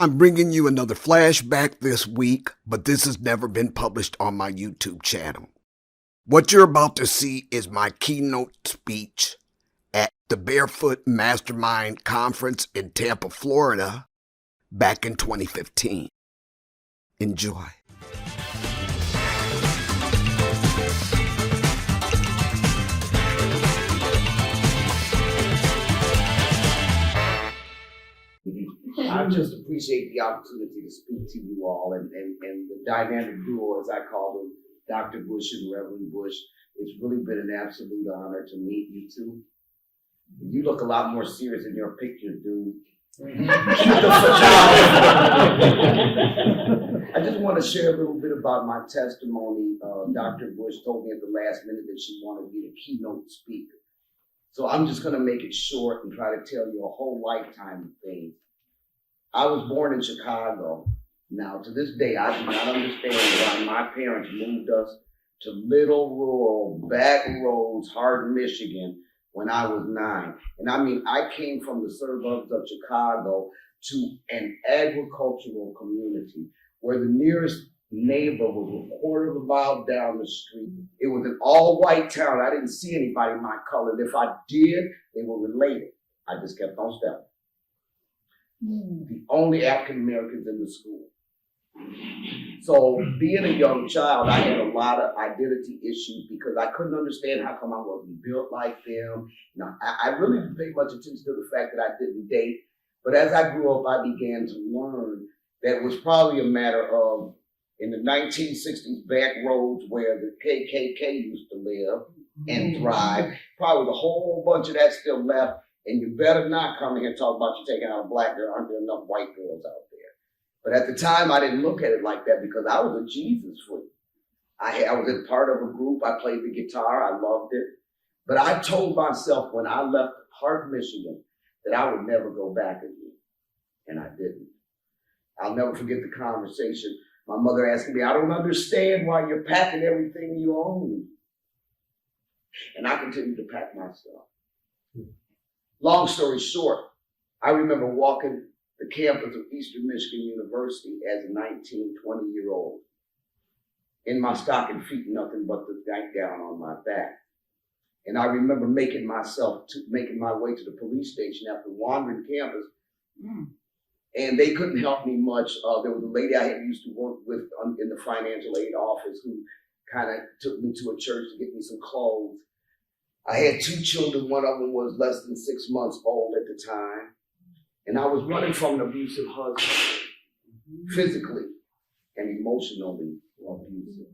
I'm bringing you another flashback this week, but this has never been published on my YouTube channel. What you're about to see is my keynote speech at the Barefoot Mastermind Conference in Tampa, Florida, back in 2015. Enjoy. I just appreciate the opportunity to speak to you all and the dynamic duo, as I call them, Dr. Bush and Reverend Bush. It's really been an absolute honor to meet you two. You look a lot more serious in your picture, dude. I just want to share a little bit about my testimony. Dr. Bush told me at the last minute that she wanted me to keynote speaker. So I'm just going to make it short and try to tell you a whole lifetime of things. I was born in Chicago. Now, to this day, I do not understand why my parents moved us to little rural back roads, Hardin, Michigan, when I was 9. And I mean, I came from the suburbs of Chicago to an agricultural community where the nearest neighbor was a quarter of a mile down the street. It was an all-white town. I didn't see anybody my color. And if I did, they were related. I just kept on stepping. The only African Americans in the school. So being a young child, I had a lot of identity issues because I couldn't understand how come I wasn't built like them. You know, I really didn't pay much attention to the fact that I didn't date. But as I grew up, I began to learn that it was probably a matter of in the 1960s back roads where the KKK used to live and thrive. Probably a whole bunch of that still left. And you better not come here and talk about you taking out a black girl. Aren't there enough white girls out there? But at the time, I didn't look at it like that because I was a Jesus freak. I was a part of a group. I played the guitar. I loved it. But I told myself when I left Hart, Michigan, that I would never go back again. And I didn't. I'll never forget the conversation. My mother asking me, I don't understand why you're packing everything you own. And I continued to pack my stuff. Long story short, I remember walking the campus of Eastern Michigan University as a 19, 20-year-old in my stocking feet, nothing but the nightgown on my back. And I remember making my way to the police station after wandering campus. And they couldn't help me much. There was a lady I had used to work with in the financial aid office who kind of took me to a church to get me some clothes. I had 2 children. One of them was less than 6 months old at the time. And I was running from an abusive husband, physically and emotionally abusive.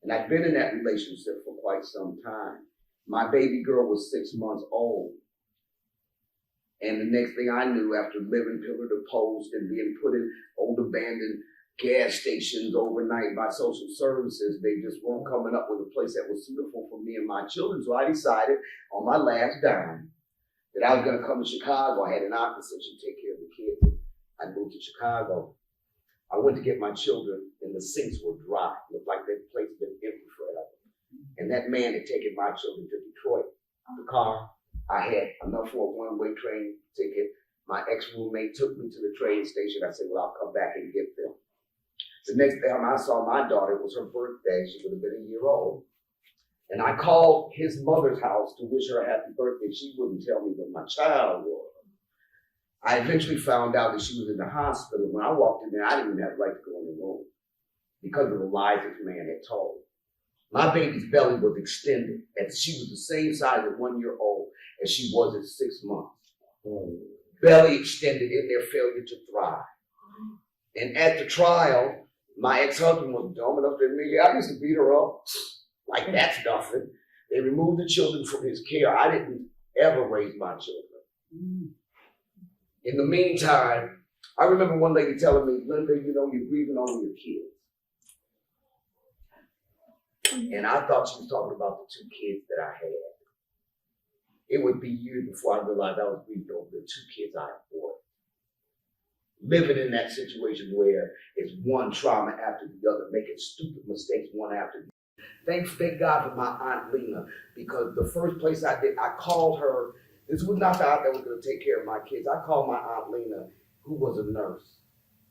And I'd been in that relationship for quite some time. My baby girl was 6 months old. And the next thing I knew, after living pillar to post and being put in old abandoned gas stations overnight by social services, they just weren't coming up with a place that was suitable for me and my children. So I decided on my last dime that I was going to come to Chicago. I had an aunt that said she'd take care of the kids. I moved to Chicago. I went to get my children and the sinks were dry. It looked like that place had been empty forever. And that man had taken my children to Detroit. The car, I had enough for a one-way train ticket. My ex-roommate took me to the train station. I said, well, I'll come back and get them. The next time I saw my daughter, it was her birthday. She would have been a year old. And I called his mother's house to wish her a happy birthday. She wouldn't tell me what my child was. I eventually found out that she was in the hospital. When I walked in there, I didn't even have the right to go in the room because of the lies this man had told. My baby's belly was extended, and she was the same size at 1 year old as she was at 6 months. Belly extended in their failure to thrive. And at the trial, my ex-husband was dumb enough to admit, I used to beat her up. Like, that's nothing. They removed the children from his care. I didn't ever raise my children. In the meantime, I remember one lady telling me, Linda, you know, you're grieving over your kids. And I thought she was talking about the 2 kids that I had. It would be years before I realized I was grieving over the 2 kids I aborted. Living in that situation where it's one trauma after the other, making stupid mistakes one after the other. Thank God for my Aunt Lena, because the first place I called her. This was not the aunt that was going to take care of my kids. I called my Aunt Lena who was a nurse.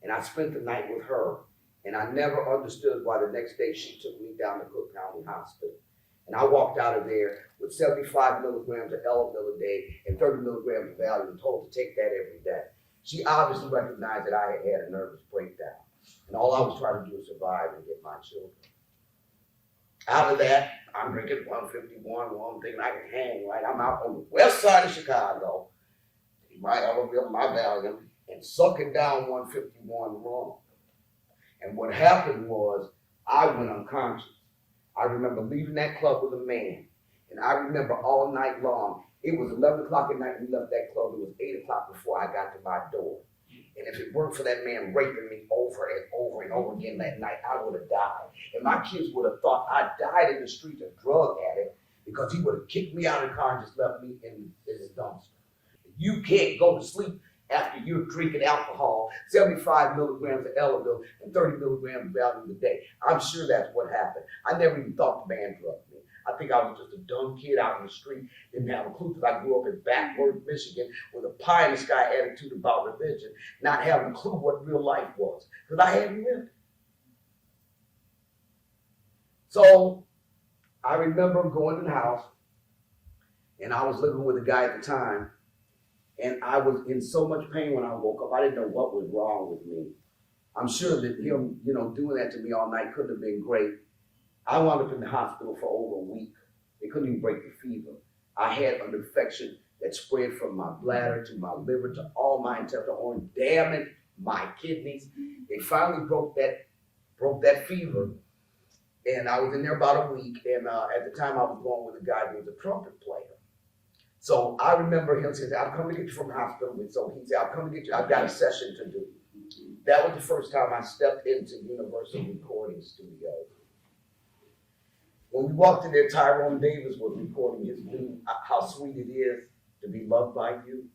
And I spent the night with her. And I never understood why the next day she took me down to Cook County Hospital. And I walked out of there with 75 milligrams of Elamil a day and 30 milligrams of Valium, and told to take that every day. She obviously recognized that I had a nervous breakdown. And all I was trying to do was survive and get my children. Out of that, I'm drinking 151, one thing I can hang, right? I'm out on the west side of Chicago, my Elamil, my Valium, and sucking down 151 wrong. And what happened was, I went unconscious. I remember leaving that club with a man, and I remember all night long, it was 11 o'clock at night, we left that club, it was 8 o'clock before I got to my door. And if it weren't for that man raping me over and over and over again that night, I would have died. And my kids would have thought I died in the street, a drug addict, because he would have kicked me out of the car and just left me in his dumpster. You can't go to sleep after you're drinking alcohol, 75 milligrams of Elamil and 30 milligrams of Valium a day. I'm sure that's what happened. I never even thought the man drugged me. I think I was just a dumb kid out in the street, didn't have a clue, because I grew up in backward Michigan with a pie in the sky attitude about religion, not having a clue what real life was, because I hadn't lived it. So I remember going to the house, and I was living with a guy at the time, and I was in so much pain when I woke up. I didn't know what was wrong with me. I'm sure that him, doing that to me all night couldn't have been great. I wound up in the hospital for over a week. They couldn't even break the fever. I had an infection that spread from my bladder to my liver to all my intestinal organs, damaged my kidneys. They finally broke that fever. And I was in there about a week. And at the time I was going with a guy who was a trumpet player. So I remember him saying, "I'll come to get you from the hospital." And so he said, "I'll come to get you. I've got a session to do." That was the first time I stepped into Universal Recording Studios. When we walked in there, Tyrone Davis was recording his new How Sweet It Is to Be Loved by You.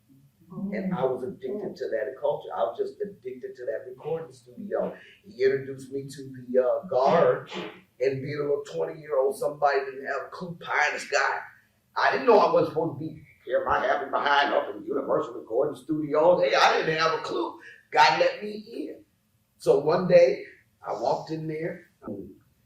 And I was addicted to that culture. I was just addicted to that recording studio. He introduced me to the guard, and being a little 20-year-old, somebody didn't have a clue, pie in the sky. I didn't know I wasn't supposed to be here, my happy behind up in Universal Recording Studios. Hey, I didn't have a clue. God let me in. So one day, I walked in there,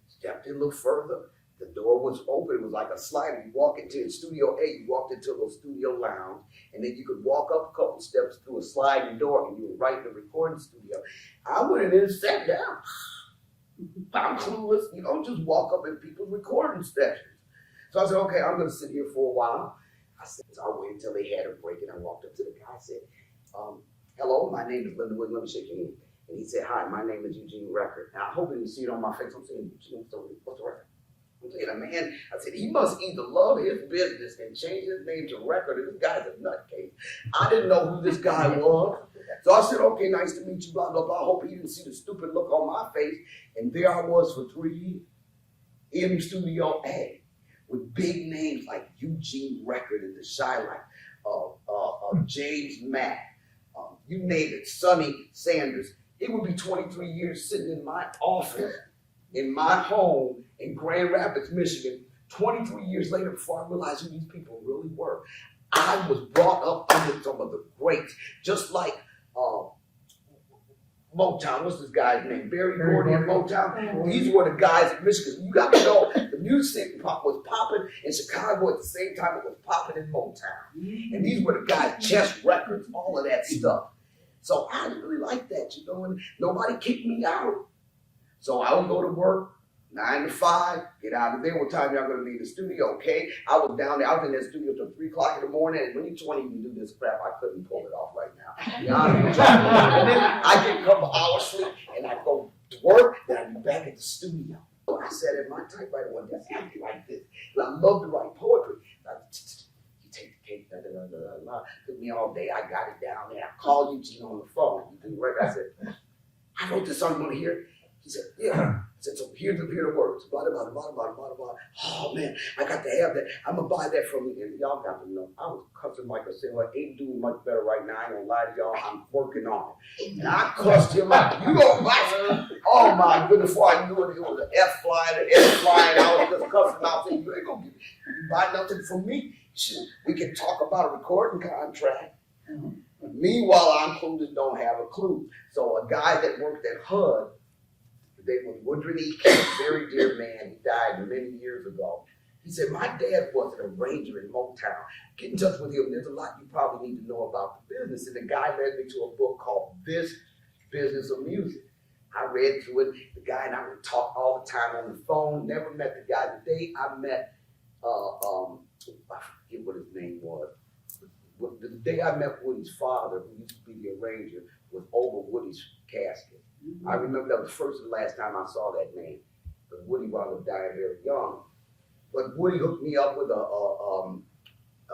stepped in a little further. The door was open. It was like a slide. You walk into Studio A, you walked into a little studio lounge, and then you could walk up a couple steps through a sliding door, and you were right in the recording studio. I went in there and sat down. I'm clueless. You don't just walk up in people's recording sessions. So I said, okay, I'm going to sit here for a while. So I waited until they had a break, and I walked up to the guy and said, hello, my name is Linda Wood. Let me shake your hand. And he said, hi, my name is Eugene Record. And I hope you can see it on my face. I'm saying, Eugene, what's the record? I'm saying, man, I said, he must either love his business and change his name to Record, or this guy's a nutcase. I didn't know who this guy was. So I said, okay, nice to meet you, blah, blah, blah. I hope he didn't see the stupid look on my face. And there I was for 3 years in Studio A, with big names like Eugene Record and the Shylight, James Mack, you name it, Sonny Sanders. It would be 23 years sitting in my office, in my home in Grand Rapids, Michigan, 23 years later before I realized who these people really were. I was brought up under some of the greats, just like Motown. What's this guy's name? Barry Gordy and Motown. These were the guys in Michigan. You got to know the music was popping in Chicago at the same time it was popping in Motown. And these were the guys, Chess Records, all of that stuff. So I really like that, and nobody kicked me out. So I would go to work, 9 to 5, get out of there. What time y'all gonna leave the studio? Okay. I was down there, I was in that studio till 3 o'clock in the morning, and when you're 20, you can do this crap. I couldn't pull it off right now. And then I get a couple hours sleep, and I go to work, then I be back at the studio. So I sat at my typewriter one day, I be like this. And I love to write poetry. You take the cake, took me all day. I got it down there. I called Eugene on the phone. You do the record. I said, I wrote this song, you want to hear it? He said, yeah. I said, so here the words. Blah, blah, blah, blah, blah, blah, blah. Oh, man, I got to have that. I'm going to buy that from you. And y'all got to know, I was cussing like a sailor. Ain't doing much better right now. I ain't going to lie to y'all. I'm working on it. And I cussed him out. You don't buy it. Oh, my goodness. Before I knew it, it was an F flying, an S flying. I was just cussing out. Saying, you ain't going to buy nothing from me. Shit, we can talk about a recording contract. Meanwhile, I'm clueless, don't have a clue. So a guy that worked at HUD, his name was Woodrow E. King, a very dear man. He died many years ago. He said, my dad was an arranger in Motown. Get in touch with him. There's a lot you probably need to know about the business. And the guy led me to a book called This Business of Music. I read through it. The guy and I would talk all the time on the phone. Never met the guy. The day I met, I forget what his name was. The day I met Woody's father, who used to be the arranger, was over Woody's casket. Mm-hmm. I remember that was the first and last time I saw that name. But Woody wound up dying very young. But Woody hooked me up with a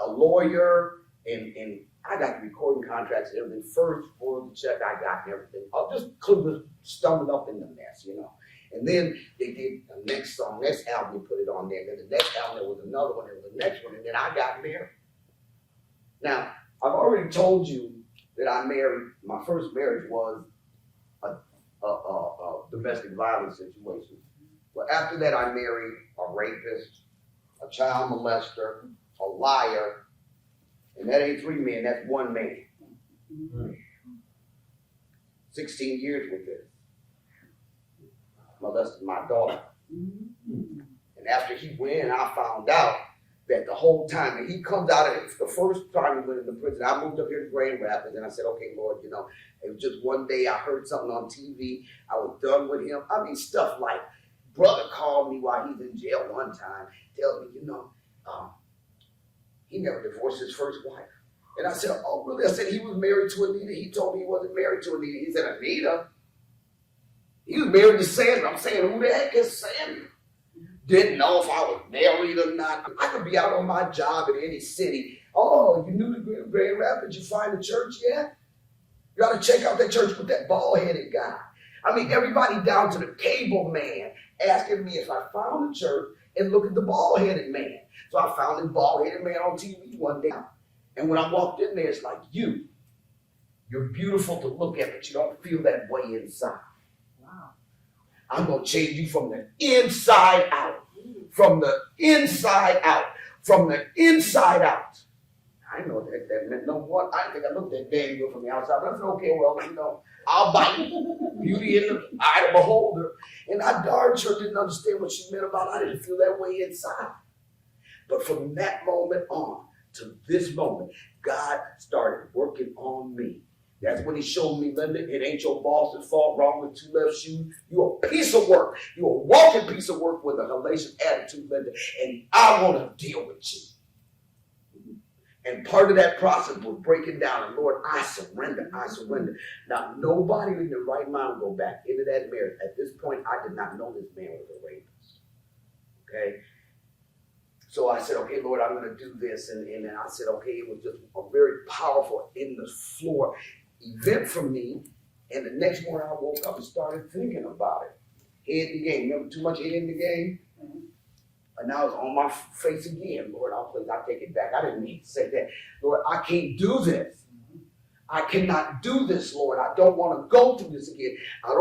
lawyer, and I got the recording contracts and everything. First for the check I got and everything. I just clueless, stumbled up in the mess, you know. And then they did the next song, next album, they put it on there. And then the next album, there was another one, there was the next one, and then I got married. Now, I've already told you that I married, my first marriage was a domestic violence situation. Well, after that, I married a rapist, a child molester, a liar, and that ain't three men, that's one man. 16 years with this. Molested my daughter. And after he went, I found out that the whole time, and he comes out of it, the first time he went into prison, I moved up here to Grand Rapids, and I said, okay, Lord, you know, it was just one day I heard something on TV, I was done with him. I mean, stuff like, brother called me while he's in jail one time, tells me, you know, he never divorced his first wife. And I said, oh, really? I said, he was married to Anita. He told me he wasn't married to Anita. He said, Anita? He was married to Sandra. I'm saying, who the heck is Sandra? Didn't know if I was married or not. I could be out on my job in any city. Oh, you knew the Grand Rapids? You find the church yet? You ought to check out that church with that bald-headed guy. I mean, everybody down to the cable man asking me if I found the church and look at the bald-headed man. So I found this bald-headed man on TV one day. And when I walked in there, it's like, you're beautiful to look at, but you don't feel that way inside. Wow. I'm going to change you from the inside out. From the inside out. From the inside out. I know that meant no more. I think I looked at Daniel from the outside, but I said, okay, well, you know, I'll bite beauty in the eye of the beholder. And I darn sure didn't understand what she meant about it. I didn't feel that way inside. But from that moment on to this moment, God started working on me. That's when he showed me, Linda, it ain't your boss's fault, wrong with two left shoes. You're a piece of work. You're a walking piece of work with a hellacious attitude, Linda, and I want to deal with you. And part of that process was breaking down, and Lord, I surrender, I surrender. Now, nobody in their right mind will go back into that marriage. At this point, I did not know this man was a rapist. Okay? So I said, okay, Lord, I'm going to do this. And then I said, okay, it was just a very powerful in the floor event for me. And the next morning I woke up and started thinking about it. Head in the game. Remember too much head in the game? Mm-hmm. And now it's on my face again. Lord, I take it back. I didn't mean to say that. Lord, I can't do this. I cannot do this, Lord. I don't want to go through this again. I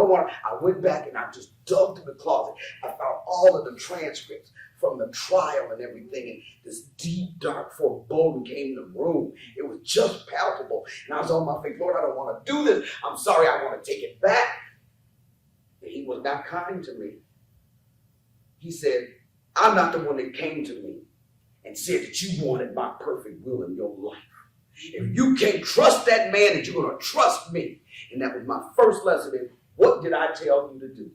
went back and I just dug through the closet. I found all of the transcripts from the trial and everything. And this deep, dark foreboding came in the room. It was just palpable. And I was on my face, Lord, I don't want to do this. I'm sorry, I want to take it back. And he was not kind to me. He said, I'm not the one that came to me and said that you wanted my perfect will in your life. If you can't trust that man, that you're going to trust me. And that was my first lesson in what did I tell you to do?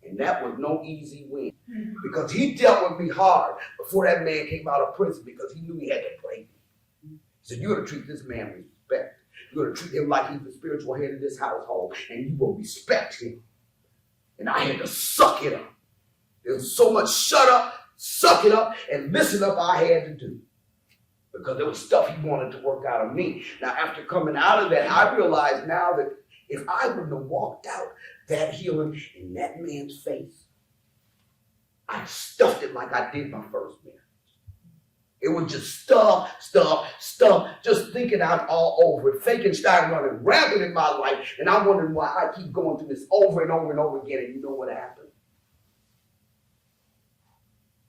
And that was no easy win. Because he dealt with me hard before that man came out of prison because he knew he had to play me. He said, you're going to treat this man with respect. You're going to treat him like he's the spiritual head of this household. And you will respect him. And I had to suck it up. There was so much shut up, suck it up, and listen up I had to do. Because there was stuff he wanted to work out of me. Now, after coming out of that, I realized now that if I wouldn't have walked out that healing in that man's face, I stuffed it like I did my first marriage. It was just stuff, just thinking out all over it. Frankenstein running rampant in my life, and I'm wondering why I keep going through this over and over and over again, and you know what happened?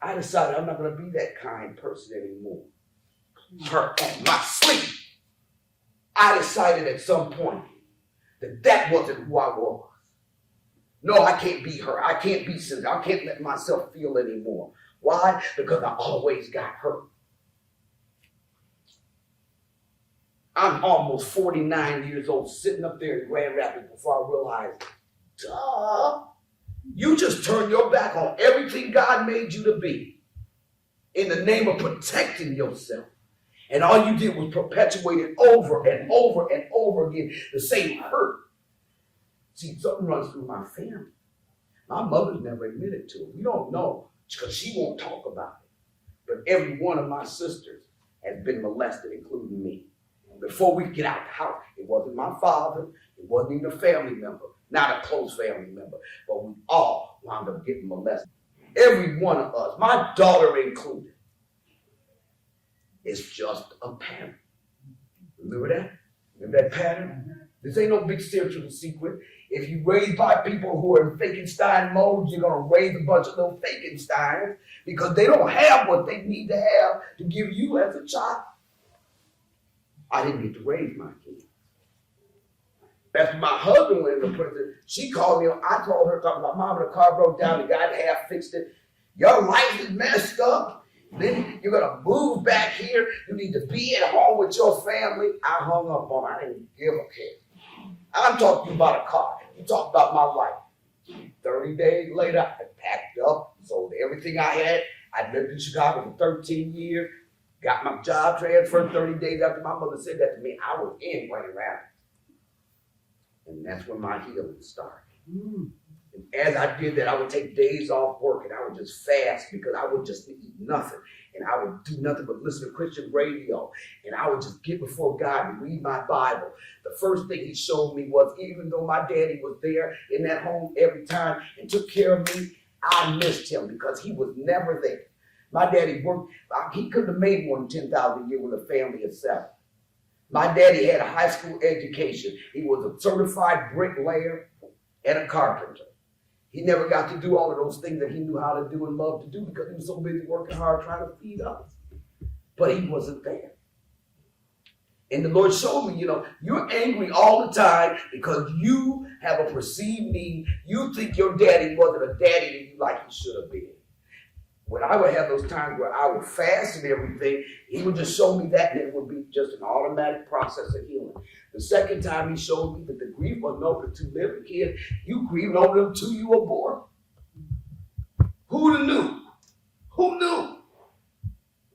I decided I'm not going to be that kind person anymore. Her on my sleeve. I decided at some point that wasn't who I was. No, I can't be her. I can't be sensitive. I can't let myself feel anymore. Why? Because I always got hurt. I'm almost 49 years old, sitting up there in Grand Rapids before I realized, duh, you just turned your back on everything God made you to be in the name of protecting yourself. And all you did was perpetuate it over and over and over again, the same hurt. See, something runs through my family. My mother's never admitted to it. We don't know because she won't talk about it. But every one of my sisters has been molested, including me. Before we get out the house, it wasn't my father, it wasn't even a family member, not a close family member, but we all wound up getting molested. Every one of us, my daughter included. It's just a pattern. Remember that? Remember that pattern? This ain't no big spiritual secret. If you raised by people who are in Frankenstein mode, you're going to raise a bunch of little Frankensteins because they don't have what they need to have to give you as a child. I didn't get to raise my kids. After my husband went into prison, she called me. I told her, talking about mom, the car broke down, the guy half fixed it. Your life is messed up. Then you're going to move back here. You need to be at home with your family. I hung up on her. I didn't give a care. I'm talking to you about a car. You talk about my life. 30 days later, I packed up, sold everything I had. I lived in Chicago for 13 years. Got my job transferred 30 days after my mother said that to me. I was in Grand Rapids. And that's when my healing started. And as I did that, I would take days off work and I would just fast because I would just eat nothing. And I would do nothing but listen to Christian radio. And I would just get before God and read my Bible. The first thing he showed me was even though my daddy was there in that home every time and took care of me, I missed him because he was never there. My daddy worked, he couldn't have made more than $10,000 a year with a family of 7. My daddy had a high school education. He was a certified bricklayer and a carpenter. He never got to do all of those things that he knew how to do and loved to do because he was so busy working hard trying to feed us. But he wasn't there. And the Lord showed me, you're angry all the time because you have a perceived need. You think your daddy wasn't a daddy to you like he should have been. When I would have those times where I would fast and everything, he would just show me that and it would be just an automatic process of healing. The second time he showed me that the grief wasn't over the 2 living kids, you grieved over them 2 you were born. Who knew? Who knew?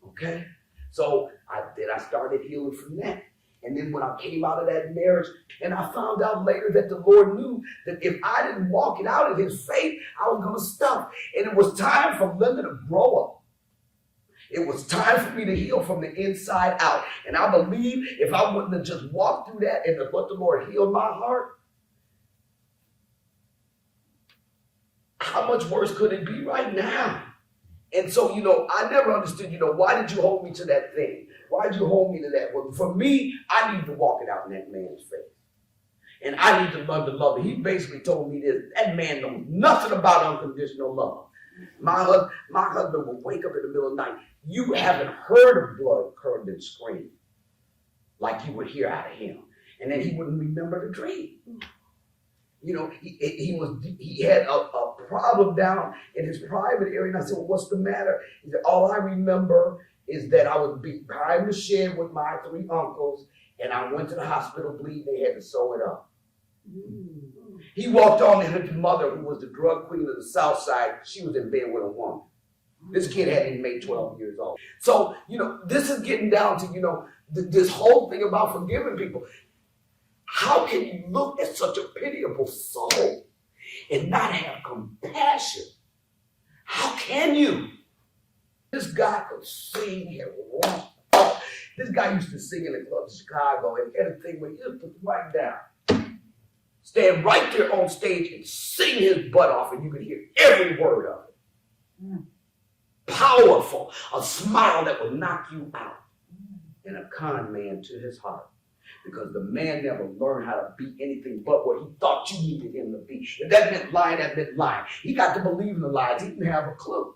Okay? So I started healing from that. And then when I came out of that marriage, and I found out later that the Lord knew that if I didn't walk it out in his faith, I was going to stop. And it was time for Linda to grow up. It was time for me to heal from the inside out. And I believe if I wouldn't have just walked through that and let the Lord heal my heart, how much worse could it be right now? And so, I never understood, why did you hold me to that thing? Why did you hold me to that? Well, for me, I need to walk it out in that man's face. And I need to learn to love him. He basically told me this. That man knows nothing about unconditional love. My husband will wake up in the middle of the night. You haven't heard of blood curdling scream like you would hear out of him. And then he wouldn't remember the dream. He had a problem down in his private area. And I said, well, what's the matter? He said, all I remember is that I was behind the shed with my 3 uncles, and I went to the hospital bleeding. They had to sew it up. He walked on to his mother, who was the drug queen of the South Side. She was in bed with a woman. This kid hadn't even made 12 years old. So, this is getting down to, this whole thing about forgiving people. How can you look at such a pitiable soul and not have compassion? How can you? This guy could sing and rock. This guy used to sing in the club in Chicago and had a thing where he just put right down. Stand right there on stage and sing his butt off and you could hear every word of it. Powerful. A smile that will knock you out. And a con man to his heart. Because the man never learned how to be anything but what he thought you needed him to be. If that meant lying, that meant lying. He got to believe in the lies. He didn't have a clue.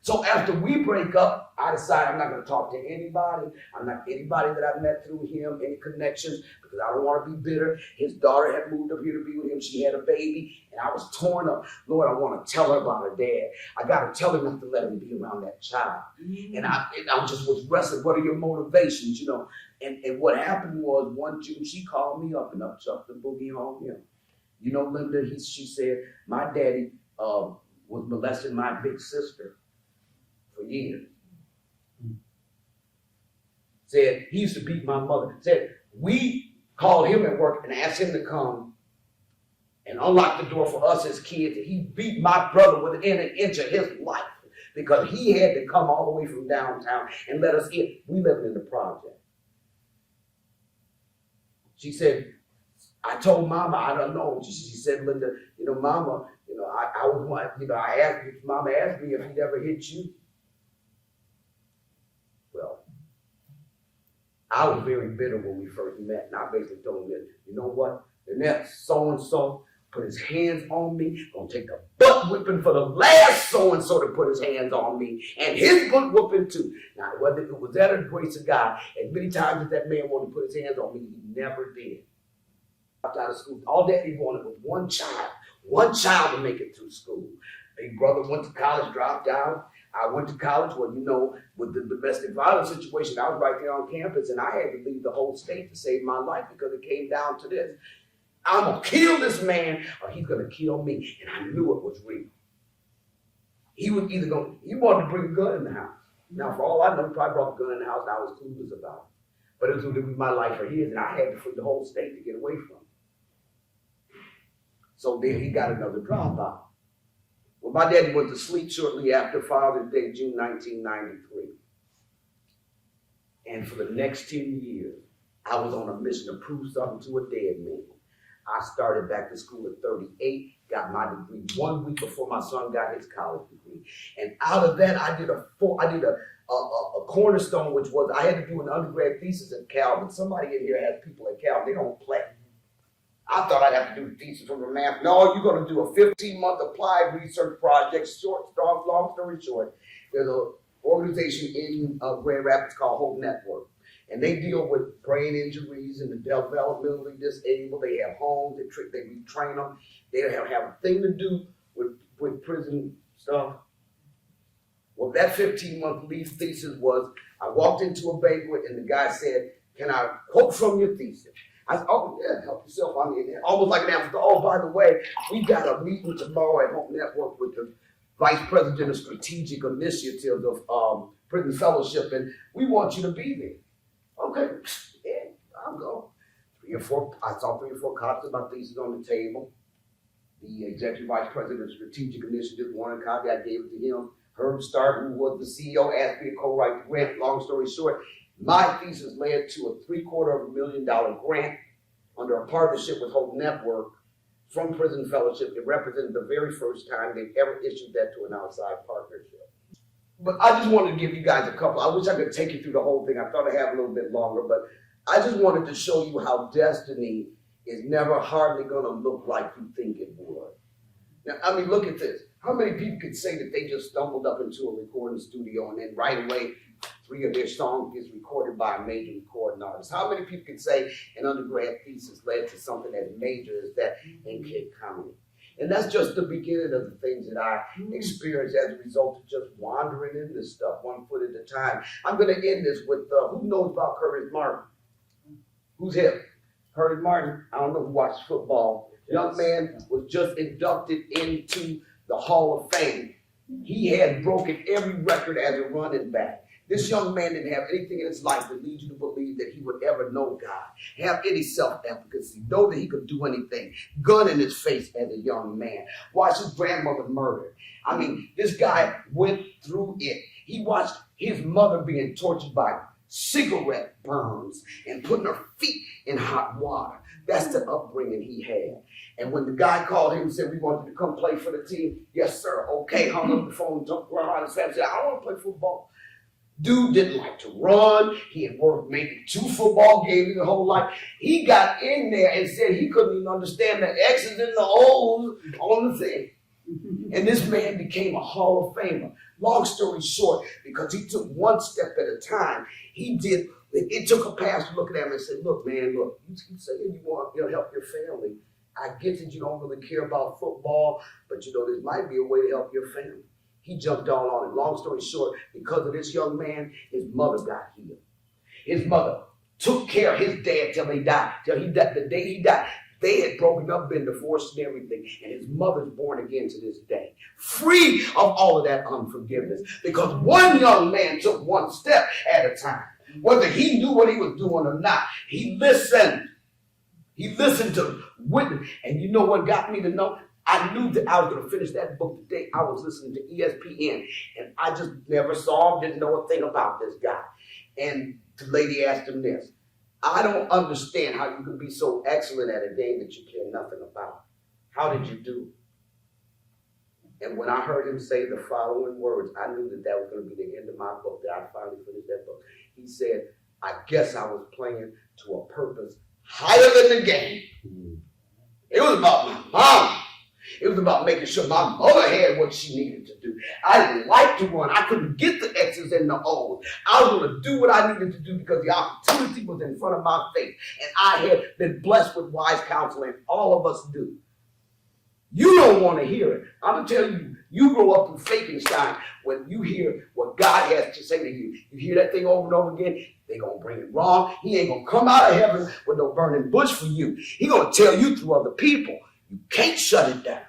So after we break up, I decide I'm not going to talk to anybody. I'm not anybody that I've met through him, any connections, because I don't want to be bitter. His daughter had moved up here to be with him. She had a baby, and I was torn up. Lord, I want to tell her about her dad. I got to tell her not to let him be around that child. And I just was wrestling. What are your motivations, you know? And what happened was one June, she called me up and upchucked the boogie on him. You know, Linda, she said, my daddy was molesting my big sister for years. Said he used to beat my mother. Said we called him at work and asked him to come and unlock the door for us as kids. He beat my brother within an inch of his life because he had to come all the way from downtown and let us in. We lived in the project. She said, I told Mama, I don't know. She said, Linda, you know, Mama, you know, I was one, you know, Mama asked me if he'd ever hit you. Well, I was very bitter when we first met, and I basically told him, you know what? The next so-and-so put his hands on me, gonna take a butt whipping for the last so-and-so to put his hands on me, and his butt whooping too. Now, whether it was that or the grace of God, as many times as that man wanted to put his hands on me, he never did. Out of school, all that he wanted was one child to make it through school. Big brother went to college, dropped out. I went to college. Well, you know, with the domestic violence situation, I was right there on campus, and I had to leave the whole state to save my life because it came down to this. I'm going to kill this man or he's going to kill me. And I knew it was real. He was he wanted to bring a gun in the house. Now, for all I know, he probably brought a gun in the house and I was clueless about it. But it was going to be my life or his, and I had to flee the whole state to get away from him. So then he got another dropout. Well, my daddy went to sleep shortly after Father's Day, June 1993. And for the next 10 years, I was on a mission to prove something to a dead man. I started back to school at 38, got my degree 1 week before my son got his college degree. And out of that, I did a cornerstone, which was I had to do an undergrad thesis at Cal, but somebody in here has people at Cal, they don't play. I thought I'd have to do the thesis from the math. No, you're going to do a 15-month applied research project. Long story short, there's an organization in Grand Rapids called Hope Network. And they deal with brain injuries and the developmentally disabled. They have homes, they retrain them. They have a thing to do with prison stuff. Well, that 15-month thesis was, I walked into a banquet and the guy said, can I quote from your thesis? I said, oh, yeah, help yourself. I mean, almost like an after. Oh, by the way, we got a meeting tomorrow at Hope Network with the Vice President of Strategic Initiatives of Prison Fellowship, and we want you to be there. Okay, yeah, I'll go. I saw 3 or 4 copies of my thesis on the table. The Executive Vice President of Strategic Initiatives wanted a copy. I gave it to him. Herb Stark, who was the CEO, asked me to co-write the grant. Long story short, my thesis led to a $750,000 grant under a partnership with Hope Network from Prison Fellowship. It represented the very first time they've ever issued that to an outside partnership. But I just wanted to give you guys a couple. I wish I could take you through the whole thing. I thought I'd have a little bit longer, but I just wanted to show you how destiny is never hardly going to look like you think it would. Now, I mean, look at this. How many people could say that they just stumbled up into a recording studio and then right away 3 of their songs gets recorded by a major recording artist? How many people could say an undergrad thesis led to something as major as that in Cape County? And that's just the beginning of the things that I experienced as a result of just wandering in this stuff 1 foot at a time. I'm going to end this with, who knows about Curtis Martin? Who's hip? Curtis Martin, I don't know who watches football. Young man was just inducted into the Hall of Fame. He had broken every record as a running back. This young man didn't have anything in his life that leads you to believe that he would ever know God, have any self-efficacy, know that he could do anything. Gun in his face as a young man. Watched his grandmother murdered. I mean, this guy went through it. He watched his mother being tortured by cigarette burns and putting her feet in hot water. That's the upbringing he had. And when the guy called him and said, we want you to come play for the team, yes, sir, okay, hung up the phone, jumped around his family, said, I don't want to play football. Dude didn't like to run. He had worked maybe 2 football games his whole life. He got in there and said he couldn't even understand the X's and the O's on the thing. And this man became a Hall of Famer. Long story short, because he took one step at a time, it took a pastor looking at him and said, look, man, look, you saying you want to help your family. I get that you don't really care about football, but this might be a way to help your family. He jumped all on it. Long story short, because of this young man, his mother got healed. His mother took care of his dad till he died. The day he died, they had broken up, been divorced and everything. And his mother's born again to this day. Free of all of that unforgiveness. Because one young man took one step at a time. Whether he knew what he was doing or not, he listened. He listened to witness. And you know what got me to know? I knew that I was going to finish that book the day I was listening to ESPN. And I just never saw him, didn't know a thing about this guy. And the lady asked him this. I don't understand how you could be so excellent at a game that you care nothing about. How did you do it? And when I heard him say the following words, I knew that was going to be the end of my book, that I finally finished that book. He said, I guess I was playing to a purpose higher than the game. It was about my mom. It was about making sure my mother had what she needed to do. I didn't like to run. I couldn't get the X's and the O's. I was going to do what I needed to do because the opportunity was in front of my face. And I had been blessed with wise counsel, and all of us do. You don't want to hear it. I'm going to tell you, you grow up in Frankenstein when you hear what God has to say to you. You hear that thing over and over again, they're going to bring it wrong. He ain't going to come out of heaven with no burning bush for you. He's going to tell you through other people. You can't shut it down.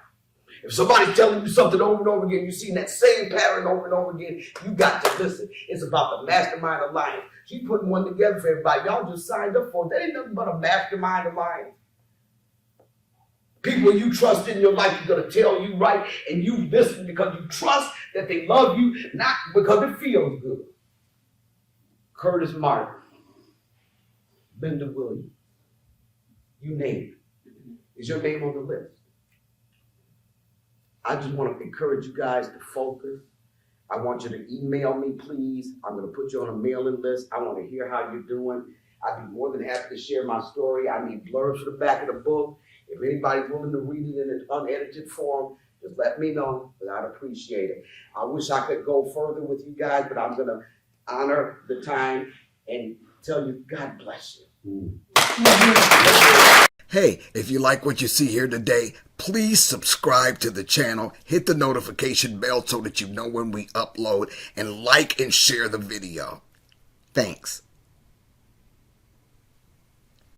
If somebody's telling you something over and over again, you've seen that same pattern over and over again, you got to listen. It's about the Mastermind Alliance. She's putting one together for everybody. Y'all just signed up for it. That ain't nothing but a Mastermind Alliance. People you trust in your life are going to tell you right, and you listen because you trust that they love you, not because it feels good. Curtis Martin, Linda Williams, you name it. Is your name on the list? I just want to encourage you guys to focus. I want you to email me, please. I'm going to put you on a mailing list. I want to hear how you're doing. I'd be more than happy to share my story. I need blurbs for the back of the book. If anybody's willing to read it in an unedited form, just let me know, but I'd appreciate it. I wish I could go further with you guys, but I'm going to honor the time and tell you, God bless you. Hey, if you like what you see here today, please subscribe to the channel, hit the notification bell so that you know when we upload, and like and share the video. Thanks.